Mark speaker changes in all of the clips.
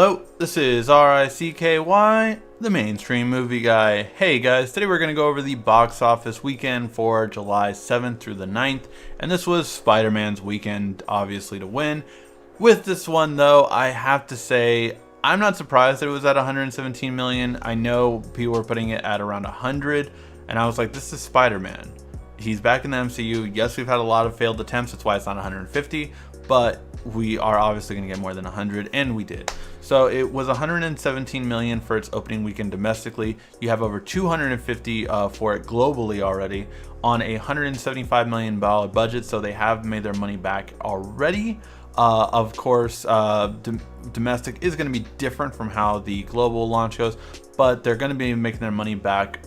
Speaker 1: Hello, this is RICKY, the mainstream movie guy. Hey guys, today we're going to go over the box office weekend for July 7th through the 9th, and this was Spider-Man's weekend, obviously, to win. With this one though, I have to say, I'm not surprised that it was at 117 million. I know people were putting it at around 100, and I was like, this is Spider-Man. He's back in the MCU. Yes, we've had a lot of failed attempts, that's why it's not 150, but we are obviously going to get more than 100, and we did. So it was 117 million for its opening weekend domestically. You have over 250 for it globally already on a $175 million budget, so they have made their money back already. Of course, domestic is going to be different from how the global launch goes, but they're going to be making their money back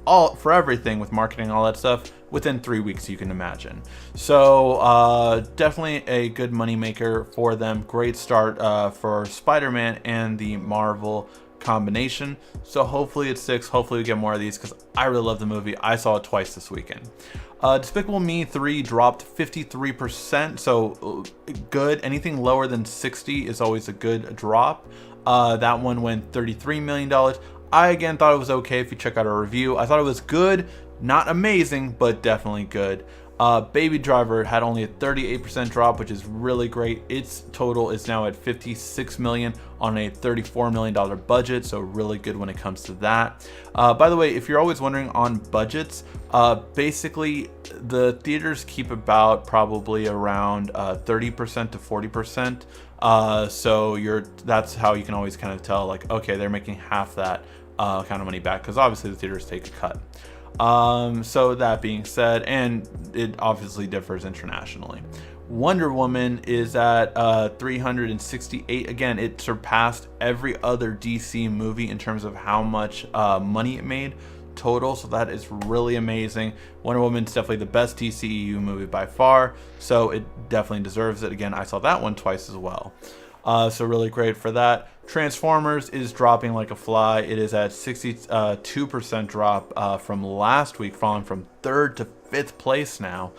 Speaker 1: all for everything with marketing, all that stuff, within 3 weeks, you can imagine. So definitely a good money maker for them. Great start for Spider-Man and the Marvel combination. So hopefully it sticks. Hopefully we get more of these, because I really love the movie. I saw it twice this weekend. Despicable Me 3 dropped 53%, so good. Anything lower than 60 is always a good drop. That one went $33 million. I again thought it was okay. If you check out our review, I thought it was good, not amazing, but definitely good. Baby Driver had only a 38% drop, which is really great. Its total is now at 56 million on a $34 million budget, so really good when it comes to that. By the way, if you're always wondering on budgets, basically the theaters keep about probably around 30% to 40%. So that's how you can always kind of tell, like, okay, they're making half that kind of money back, because obviously the theaters take a cut. So that being said, and it obviously differs internationally. Wonder Woman is at 368. Again, it surpassed every other DC movie in terms of how much money it made total, so that is really amazing. Wonder Woman's definitely the best DCEU movie by far, so it definitely deserves it. Again, I saw that one twice as well. So really great for that. Transformers is dropping like a fly. It is at 62% drop from last week, falling from 3rd to 5th place now,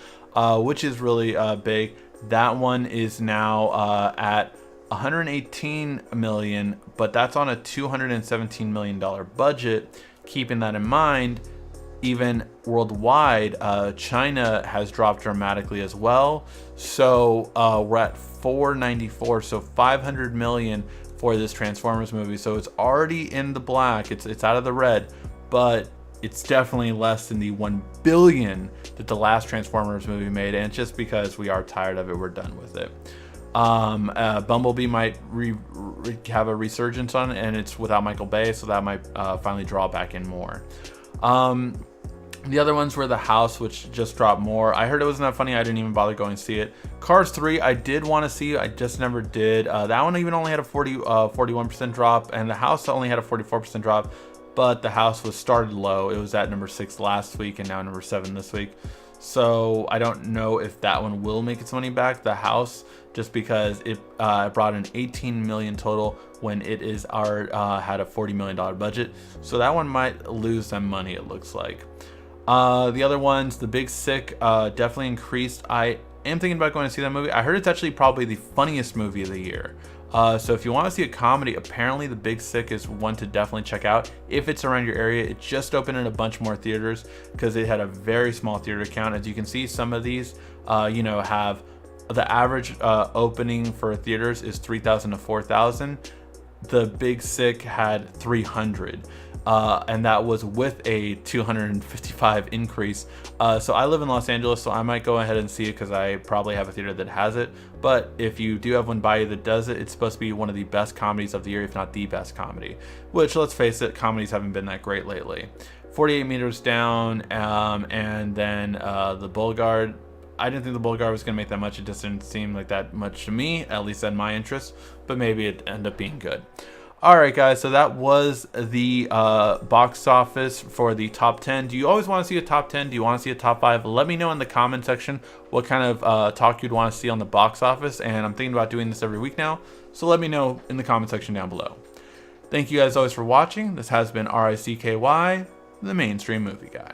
Speaker 1: which is really big. That one is now at 118 million, but that's on a $217 million budget. Keeping that in mind, even worldwide, China has dropped dramatically as well. So we're at 494, so 500 million for this Transformers movie. So it's already in the black. It's out of the red, but it's definitely less than the 1 billion that the last Transformers movie made. And it's just because we are tired of it, we're done with it. Bumblebee might have a resurgence on it, and it's without Michael Bay, so that might finally draw back in more. The other ones were The House, which just dropped more. I heard it wasn't that funny. I didn't even bother going to see it. Cars 3, I did want to see. I just never did. That one even only had a 41% drop, and The House only had a 44% drop. But The House was started low. It was at number 6 last week, and now number 7 this week. So I don't know if that one will make its money back, The House, just because it brought in 18 million total when it is had a $40 million budget. So that one might lose them money, it looks like. The other ones, The Big Sick, definitely increased. I am thinking about going to see that movie. I heard it's actually probably the funniest movie of the year. So if you want to see a comedy, apparently The Big Sick is one to definitely check out if it's around your area. It just opened in a bunch more theaters because it had a very small theater count. As you can see, some of these, have the average opening for theaters is 3,000 to 4,000. The Big Sick had 300. And that was with a 255 increase. So I live in Los Angeles, so I might go ahead and see it because I probably have a theater that has it. But if you do have one by you that does it, it's supposed to be one of the best comedies of the year, if not the best comedy. Which, let's face it, comedies haven't been that great lately. 48 Meters Down, and then The Bull Guard. I didn't think The Bull Guard was going to make that much. It just didn't seem like that much to me, at least in my interest. But maybe it ended up being good. Alright guys, so that was the box office for the top 10. Do you always want to see a top 10? Do you want to see a top 5? Let me know in the comment section what kind of talk you'd want to see on the box office. And I'm thinking about doing this every week now, so let me know in the comment section down below. Thank you guys always for watching. This has been RICKY, the mainstream movie guy.